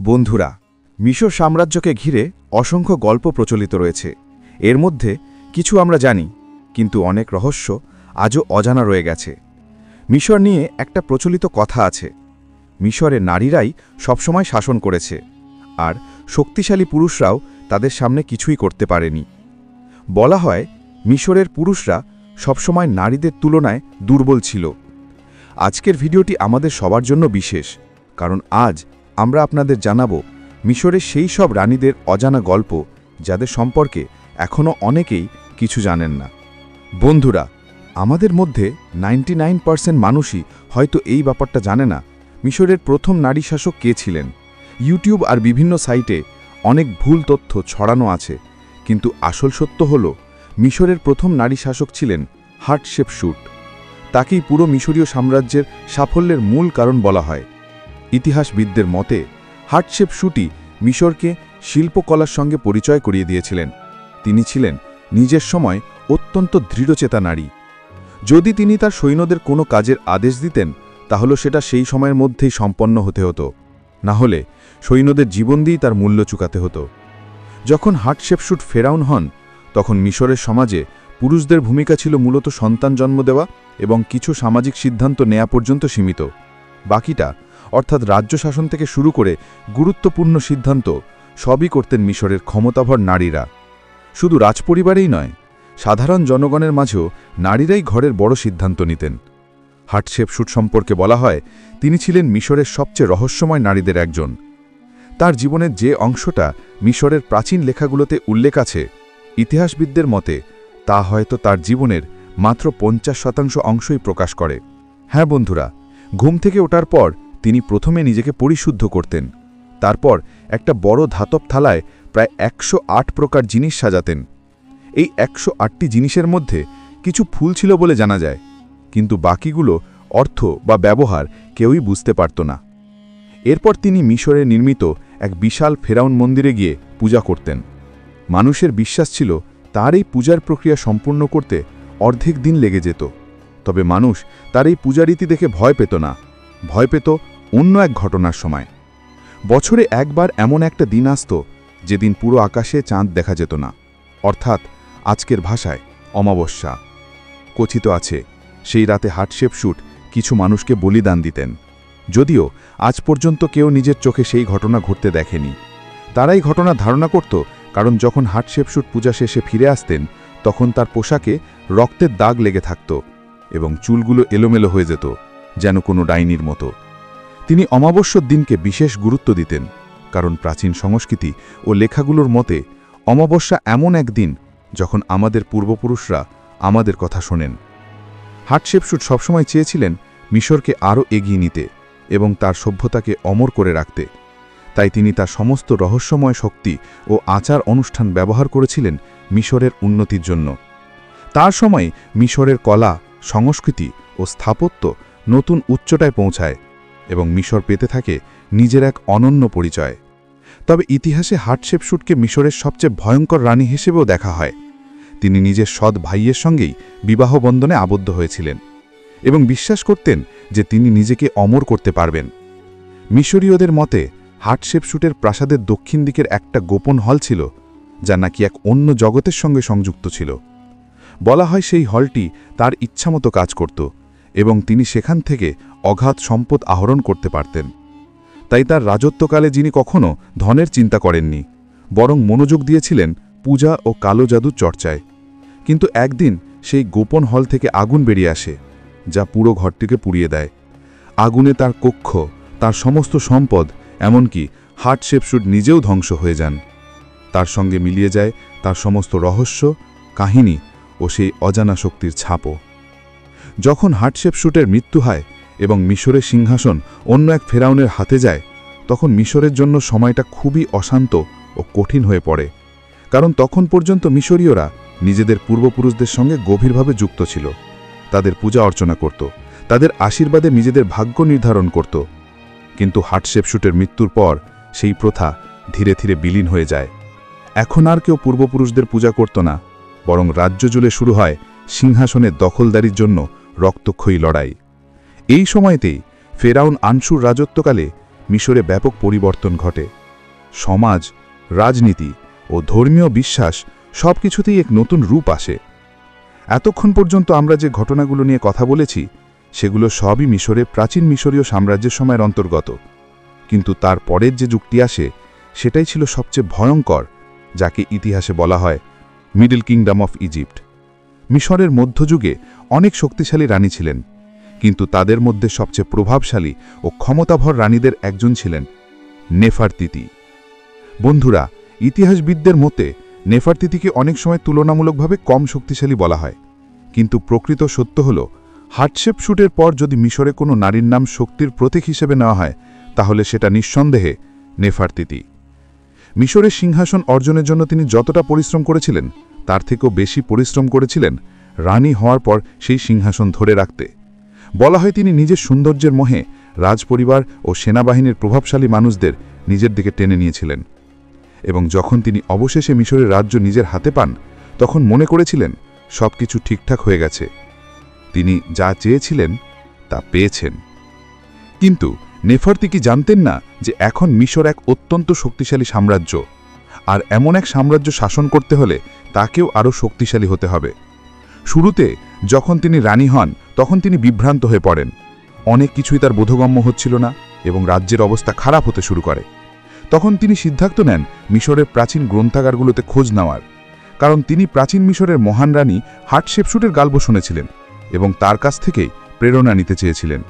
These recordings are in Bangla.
বন্ধুরা, মিশর সাম্রাজ্যকে ঘিরে অসংখ্য গল্প প্রচলিত রয়েছে। এর মধ্যে কিছু আমরা জানি, কিন্তু অনেক রহস্য আজও অজানা রয়ে গেছে। মিশর নিয়ে একটা প্রচলিত কথা আছে, মিশরের নারীরাই সবসময় শাসন করেছে, আর শক্তিশালী পুরুষরাও তাদের সামনে কিছুই করতে পারেনি। বলা হয় মিশরের পুরুষরা সবসময় নারীদের তুলনায় দুর্বল ছিল। আজকের ভিডিওটি আমাদের সবার জন্য বিশেষ, কারণ আজ আমরা আপনাদের জানাবো মিশরের সেই সব রানীদের অজানা গল্প, যাদের সম্পর্কে এখনও অনেকেই কিছু জানেন না। বন্ধুরা, আমাদের মধ্যে 99% মানুষই হয়তো এই ব্যাপারটা জানে না, মিশরের প্রথম নারী শাসক কে ছিলেন। ইউটিউব আর বিভিন্ন সাইটে অনেক ভুল তথ্য ছড়ানো আছে, কিন্তু আসল সত্য হল মিশরের প্রথম নারী শাসক ছিলেন হাটশেপসুট। তাকেই পুরো মিশরীয় সাম্রাজ্যের সাফল্যের মূল কারণ বলা হয়। ইতিহাসবিদদের মতে হাটশেপসুটই মিশরকে শিল্পকলার সঙ্গে পরিচয় করিয়ে দিয়েছিলেন। তিনি ছিলেন নিজের সময় অত্যন্ত দৃঢ়চেতা নারী। যদি তিনি তার সৈন্যদের কোনো কাজের আদেশ দিতেন, তাহলে সেটা সেই সময়ের মধ্যেই সম্পন্ন হতে হতো, না হলে সৈন্যদের জীবন দিয়েই তার মূল্য চুকাতে হতো। যখন হাটশেপসুট ফেরাউন হন, তখন মিশরের সমাজে পুরুষদের ভূমিকা ছিল মূলত সন্তান জন্ম দেওয়া এবং কিছু সামাজিক সিদ্ধান্ত নেওয়া পর্যন্ত সীমিত। বাকিটা, অর্থাৎ রাজ্য শাসন থেকে শুরু করে গুরুত্বপূর্ণ সিদ্ধান্ত, সবই করতেন মিশরের ক্ষমতাভর নারীরা। শুধু রাজপরিবারেই নয়, সাধারণ জনগণের মাঝেও নারীরাই ঘরের বড় সিদ্ধান্ত নিতেন। হাটশেপসুট সম্পর্কে বলা হয় তিনি ছিলেন মিশরের সবচেয়ে রহস্যময় নারীদের একজন। তার জীবনের যে অংশটা মিশরের প্রাচীন লেখাগুলোতে উল্লেখ আছে, ইতিহাসবিদদের মতে তা হয়তো তার জীবনের মাত্র 50% অংশই প্রকাশ করে। হ্যাঁ বন্ধুরা, ঘুম থেকে ওঠার পর তিনি প্রথমে নিজেকে পরিশুদ্ধ করতেন। তারপর একটা বড় ধাতব থালায় প্রায় 108 প্রকার জিনিস সাজাতেন। এই 108টি জিনিসের মধ্যে কিছু ফুল ছিল বলে জানা যায়, কিন্তু বাকিগুলো অর্থ বা ব্যবহার কেউই বুঝতে পারত না। এরপর তিনি মিশরে নির্মিত এক বিশাল ফেরাউন মন্দিরে গিয়ে পূজা করতেন। মানুষের বিশ্বাস ছিল তার এই পূজার প্রক্রিয়া সম্পূর্ণ করতে অর্ধেক দিন লেগে যেত। তবে মানুষ তার এই পূজারীতি দেখে ভয় পেত না, ভয় পেত অন্য এক ঘটনার সময়। বছরে একবার এমন একটা দিন আসত যেদিন পুরো আকাশে চাঁদ দেখা যেত না, অর্থাৎ আজকের ভাষায় অমাবস্যা। কথিত আছে সেই রাতে হাটশেপসুট কিছু মানুষকে বলিদান দিতেন, যদিও আজ পর্যন্ত কেউ নিজের চোখে সেই ঘটনা ঘটতে দেখেনি। তারাই ঘটনা ধারণা করত, কারণ যখন হাটশেপসুট পূজা শেষে ফিরে আসতেন, তখন তার পোশাকে রক্তের দাগ লেগে থাকত এবং চুলগুলো এলোমেলো হয়ে যেত, যেন কোনো ডাইনির মতো। তিনি অমাবস্যার দিনকে বিশেষ গুরুত্ব দিতেন, কারণ প্রাচীন সংস্কৃতি ও লেখাগুলোর মতে অমাবস্যা এমন এক দিন যখন আমাদের পূর্বপুরুষরা আমাদের কথা শোনেন। হাটশেপসুট সবসময় চেয়েছিলেন মিশরকে আরও এগিয়ে নিতে এবং তার সভ্যতাকে অমর করে রাখতে। তাই তিনি তার সমস্ত রহস্যময় শক্তি ও আচার অনুষ্ঠান ব্যবহার করেছিলেন মিশরের উন্নতির জন্য। তার সময় মিশরের কলা, সংস্কৃতি ও স্থাপত্য নতুন উচ্চতায় পৌঁছায় এবং মিশর পেতে থাকে নিজের এক অনন্য পরিচয়। তবে ইতিহাসে হাটশেপসুটকে মিশরের সবচেয়ে ভয়ঙ্কর রানী হিসেবেও দেখা হয়। তিনি নিজের সৎ ভাইয়ের সঙ্গেই বিবাহ বন্ধনে আবদ্ধ হয়েছিলেন এবং বিশ্বাস করতেন যে তিনি নিজেকে অমর করতে পারবেন। মিশরীয়দের মতে হাটশেপসুটের প্রাসাদের দক্ষিণ দিকের একটা গোপন হল ছিল, যা নাকি এক অন্য জগতের সঙ্গে সংযুক্ত ছিল। বলা হয় সেই হলটি তার ইচ্ছামতো কাজ করত এবং তিনি সেখান থেকে অগাধ সম্পদ আহরণ করতে পারতেন। তাই তার রাজত্বকালে যিনি কখনো ধনের চিন্তা করেননি, বরং মনোযোগ দিয়েছিলেন পূজা ও কালো জাদুর চর্চায়। কিন্তু একদিন সেই গোপন হল থেকে আগুন বেরিয়ে আসে, যা পুরো ঘরটিকে পুড়িয়ে দেয়। আগুনে তার কক্ষ, তার সমস্ত সম্পদ, এমনকি হাটশেপসুট নিজেও ধ্বংস হয়ে যান। তার সঙ্গে মিলিয়ে যায় তার সমস্ত রহস্য, কাহিনী ও সেই অজানা শক্তির ছাপও। যখন হাটশেপসুটের মৃত্যু হয় এবং মিশরের সিংহাসন অন্য এক ফেরাউনের হাতে যায়, তখন মিশরের জন্য সময়টা খুবই অশান্ত ও কঠিন হয়ে পড়ে, কারণ তখন পর্যন্ত মিশরীয়রা নিজেদের পূর্বপুরুষদের সঙ্গে গভীরভাবে যুক্ত ছিল। তাদের পূজা অর্চনা করত, তাদের আশীর্বাদে নিজেদের ভাগ্য নির্ধারণ করত। কিন্তু হাটশেপসুটের মৃত্যুর পর সেই প্রথা ধীরে ধীরে বিলীন হয়ে যায়। এখন আর কেউ পূর্বপুরুষদের পূজা করত না, বরং রাজ্য জুড়ে শুরু হয় সিংহাসনের দখলদারির জন্য রক্তক্ষয়ী লড়াই। এই সময়তেই ফেরাউন আনসুর রাজত্বকালে মিশরে ব্যাপক পরিবর্তন ঘটে। সমাজ, রাজনীতি ও ধর্মীয় বিশ্বাস সবকিছুতেই এক নতুন রূপ আসে। এতক্ষণ পর্যন্ত আমরা যে ঘটনাগুলো নিয়ে কথা বলেছি সেগুলো সবই মিশরে প্রাচীন মিশরীয় সাম্রাজ্যের সময়ের অন্তর্গত, কিন্তু তার পরের যে যুগটি আসে সেটাই ছিল সবচেয়ে ভয়ঙ্কর, যাকে ইতিহাসে বলা হয় মিডল কিংডম অফ ইজিপ্ট। মিশরের মধ্যযুগে অনেক শক্তিশালী রানী ছিলেন, কিন্তু তাদের মধ্যে সবচেয়ে প্রভাবশালী ও ক্ষমতাভর রানীদের একজন ছিলেন নেফারতিতি। বন্ধুরা, ইতিহাসবিদদের মতে নেফারতিতিকে অনেক সময় তুলনামূলকভাবে কম শক্তিশালী বলা হয়, কিন্তু প্রকৃত সত্য হল হাটশেপসুটের পর যদি মিশরে কোনো নারীর নাম শক্তির প্রতীক হিসেবে নেওয়া হয় তাহলে সেটা নিঃসন্দেহে নেফারতিতি। মিশরের সিংহাসন অর্জনের জন্য তিনি যতটা পরিশ্রম করেছিলেন তার থেকেও বেশি পরিশ্রম করেছিলেন রানী হওয়ার পর সেই সিংহাসন ধরে রাখতে। বলা হয় তিনি নিজের সৌন্দর্যের মোহে রাজপরিবার ও সেনাবাহিনীর প্রভাবশালী মানুষদের নিজের দিকে টেনে নিয়েছিলেন, এবং যখন তিনি অবশেষে মিশরের রাজ্য নিজের হাতে পান তখন মনে করেছিলেন সবকিছু ঠিকঠাক হয়ে গেছে, তিনি যা চেয়েছিলেন তা পেয়েছেন। কিন্তু নেফারতিতি জানতেন না যে এখন মিশর এক অত্যন্ত শক্তিশালী সাম্রাজ্য, আর এমন এক সাম্রাজ্য শাসন করতে হলে তাকেও আরও শক্তিশালী হতে হবে। শুরুতে যখন তিনি রানী হন তখন তিনি বিভ্রান্ত হয়ে পড়েন, অনেক কিছুই তার বোধগম্য হচ্ছিল না এবং রাজ্যের অবস্থা খারাপ হতে শুরু করে। তখন তিনি সিদ্ধান্ত নেন মিশরের প্রাচীন গ্রন্থাগারগুলোতে খোঁজ নেওয়ার, কারণ তিনি প্রাচীন মিশরের মহান রানী হাটশেপসুটের গল্প শুনেছিলেন এবং তার কাছ থেকেই প্রেরণা নিতে চেয়েছিলেন।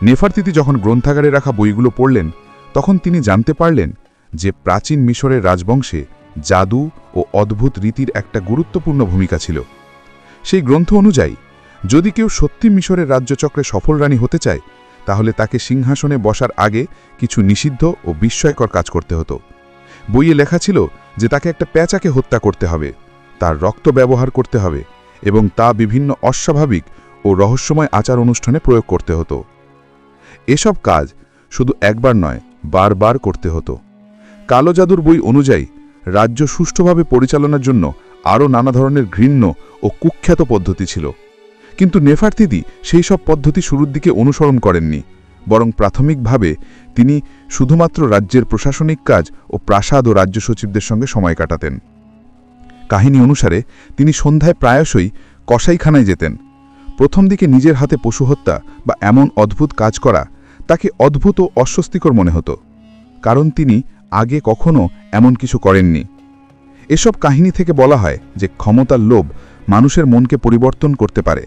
নেফারতিতি যখন গ্রন্থাগারে রাখা বইগুলো পড়লেন তখন তিনি জানতে পারলেন যে প্রাচীন মিশরের রাজবংশে জাদু ও অদ্ভুত রীতির একটা গুরুত্বপূর্ণ ভূমিকা ছিল। সেই গ্রন্থ অনুযায়ী যদি কেউ সত্যি মিশরের রাজ্যচক্রে সফল রানী হতে চায় তাহলে তাকে সিংহাসনে বসার আগে কিছু নিষিদ্ধ ও বিস্ময়কর কাজ করতে হতো। বইয়ে লেখা ছিল যে তাকে একটা পেঁচাকে হত্যা করতে হবে, তার রক্ত ব্যবহার করতে হবে এবং তা বিভিন্ন অস্বাভাবিক ও রহস্যময় আচার অনুষ্ঠানে প্রয়োগ করতে হতো। এসব কাজ শুধু একবার নয়, বারবার করতে হতো। কালো জাদুর বই অনুযায়ী রাজ্য সুষ্ঠুভাবে পরিচালনার জন্য আরও নানা ধরনের ঘৃণ্য ও কুখ্যাত পদ্ধতি ছিল, কিন্তু নেফারতিতি সেই সব পদ্ধতি শুরুর দিকে অনুসরণ করেননি, বরং প্রাথমিকভাবে তিনি শুধুমাত্র রাজ্যের প্রশাসনিক কাজ ও প্রাসাদ ও রাজ্য সচিবদের সঙ্গে সময় কাটাতেন। কাহিনী অনুসারে তিনি সন্ধ্যায় প্রায়শই কসাইখানায় যেতেন। প্রথম দিকে নিজের হাতে পশু হত্যা বা এমন অদ্ভুত কাজ করা তাকে অদ্ভুত ও অস্বস্তিকর মনে হতো, কারণ তিনি আগে কখনো এমন কিছু করেননি। এসব কাহিনী থেকে বলা হয় যে ক্ষমতার লোভ মানুষের মনকে পরিবর্তন করতে পারে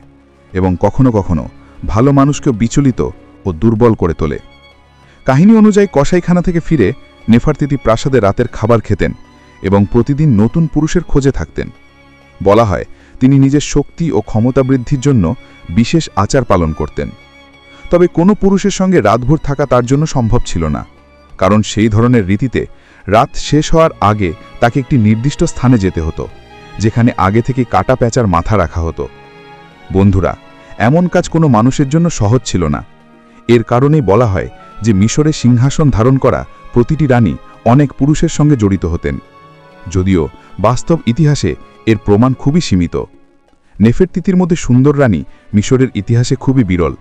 এবং কখনো কখনো ভালো মানুষকেও বিচলিত ও দুর্বল করে তোলে। কাহিনী অনুযায়ী কসাইখানা থেকে ফিরে নেফারতিতি প্রাসাদে রাতের খাবার খেতেন এবং প্রতিদিন নতুন পুরুষের খোঁজে থাকতেন। বলা হয় তিনি নিজের শক্তি ও ক্ষমতা বৃদ্ধির জন্য বিশেষ আচার পালন করতেন। তবে কোনো পুরুষের সঙ্গে রাতভর থাকা তার জন্য সম্ভব ছিল না, কারণ সেই ধরনের রীতিতে রাত শেষ হওয়ার আগে তাকে একটি নির্দিষ্ট স্থানে যেতে হতো, যেখানে আগে থেকে কাটা পেঁচার মাথা রাখা হতো। বন্ধুরা, এমন কাজ কোনো মানুষের জন্য সহজ ছিল না। এর কারণেই বলা হয় যে মিশরে সিংহাসন ধারণ করা প্রতিটি রানী অনেক পুরুষের সঙ্গে জড়িত হতেন, যদিও বাস্তব ইতিহাসে এর প্রমাণ খুবই সীমিত। নেফারতিতির মধ্যে সুন্দর রানী মিশরের ইতিহাসে খুবই বিরল।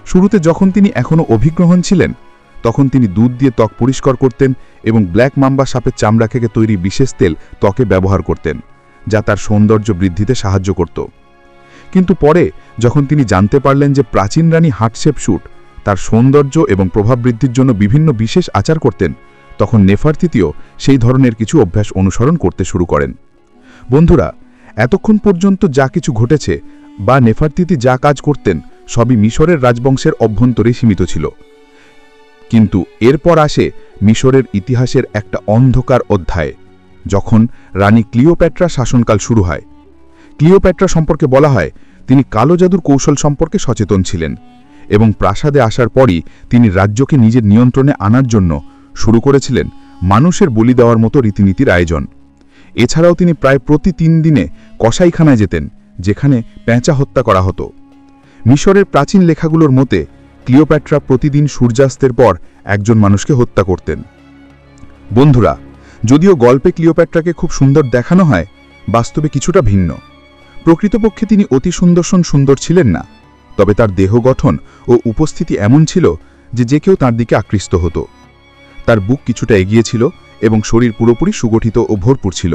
শুরুতে যখন তিনি এখনও অভিজ্ঞ ছিলেন তখন তিনি দুধ দিয়ে ত্বক পরিষ্কার করতেন এবং ব্ল্যাক মাম্বা সাপের চামড়া থেকে তৈরি বিশেষ তেল ত্বকে ব্যবহার করতেন, যা তার সৌন্দর্য বৃদ্ধিতে সাহায্য করত। কিন্তু পরে যখন তিনি জানতে পারলেন যে প্রাচীন রানী হাটশেপসুট তার সৌন্দর্য এবং প্রভাব বৃদ্ধির জন্য বিভিন্ন বিশেষ আচার করতেন, তখন নেফারতিতিও সেই ধরনের কিছু অভ্যাস অনুসরণ করতে শুরু করেন। বন্ধুরা, এতক্ষণ পর্যন্ত যা কিছু ঘটেছে বা নেফারতিতি যা কাজ করতেন সবই মিশরের রাজবংশের অভ্যন্তরে সীমিত ছিল, কিন্তু এরপর আসে মিশরের ইতিহাসের একটা অন্ধকার অধ্যায়, যখন রানী ক্লিওপ্যাট্রা শাসনকাল শুরু হয়। ক্লিওপ্যাট্রা সম্পর্কে বলা হয় তিনি কালো জাদুর কৌশল সম্পর্কে সচেতন ছিলেন এবং প্রাসাদে আসার পরই তিনি রাজ্যকে নিজের নিয়ন্ত্রণে আনার জন্য শুরু করেছিলেন মানুষের বলি দেওয়ার মতো রীতিনীতির আয়োজন। এছাড়াও তিনি প্রায় প্রতি 3 দিনে কসাইখানায় যেতেন, যেখানে পেঁচা হত্যা করা হতো। মিশরের প্রাচীন লেখাগুলোর মতে ক্লিওপ্যাট্রা প্রতিদিন সূর্যাস্তের পর একজন মানুষকে হত্যা করতেন। বন্ধুরা, যদিও গল্পে ক্লিওপ্যাট্রাকে খুব সুন্দর দেখানো হয়, বাস্তবে কিছুটা ভিন্ন। প্রকৃতপক্ষে তিনি অতি সুন্দর ছিলেন না, তবে তার দেহ গঠন ও উপস্থিতি এমন ছিল যে কেউ তার দিকে আকৃষ্ট হতো। তার বুক কিছুটা এগিয়েছিল এবং শরীর পুরোপুরি সুগঠিত ও ভরপুর ছিল।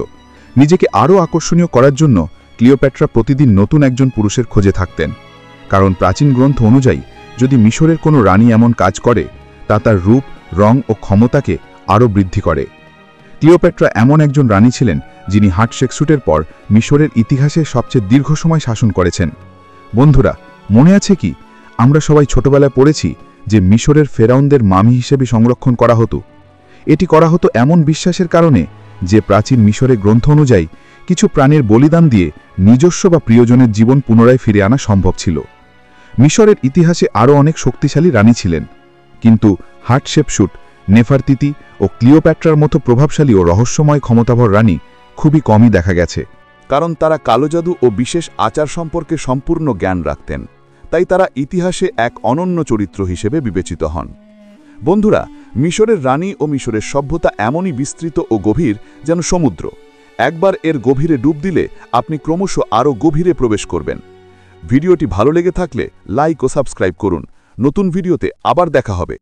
নিজেকে আরও আকর্ষণীয় করার জন্য ক্লিওপ্যাট্রা প্রতিদিন নতুন একজন পুরুষের খোঁজে থাকতেন, কারণ প্রাচীন গ্রন্থ অনুযায়ী যদি মিশরের কোনো রানী এমন কাজ করে তা তার রূপ, রং ও ক্ষমতাকে আরও বৃদ্ধি করে। ক্লিওপ্যাট্রা এমন একজন রানী ছিলেন যিনি হাটশেপসুটের পর মিশরের ইতিহাসে সবচেয়ে দীর্ঘ সময় শাসন করেছেন। বন্ধুরা, মনে আছে কি আমরা সবাই ছোটবেলায় পড়েছি যে মিশরের ফেরাউনদের মামি হিসেবে সংরক্ষণ করা হতো? এটি করা হতো এমন বিশ্বাসের কারণে যে প্রাচীন মিশরের গ্রন্থ অনুযায়ী কিছু প্রাণীর বলিদান দিয়ে নিজস্ব বা প্রিয়জনের জীবন পুনরায় ফিরে আনা সম্ভব ছিল। মিশরের ইতিহাসে আরও অনেক শক্তিশালী রানী ছিলেন, কিন্তু হাটশেপসুট, নেফারতিতি ও ক্লিওপ্যাট্রার মতো প্রভাবশালী ও রহস্যময় ক্ষমতাভর রানী খুবই কমই দেখা গেছে। কারণ তারা কালো জাদু ও বিশেষ আচার সম্পর্কে সম্পূর্ণ জ্ঞান রাখতেন, তাই তারা ইতিহাসে এক অনন্য চরিত্র হিসেবে বিবেচিত হন। বন্ধুরা, মিশরের রানী ও মিশরের সভ্যতা এমনই বিস্তৃত ও গভীর যেন সমুদ্র। একবার এর গভীরে ডুব দিলে আপনি ক্রমশ আরও গভীরে প্রবেশ করবেন। ভিডিওটি ভালো লেগে থাকলে লাইক ও সাবস্ক্রাইব করুন। নতুন ভিডিওতে আবার দেখা হবে।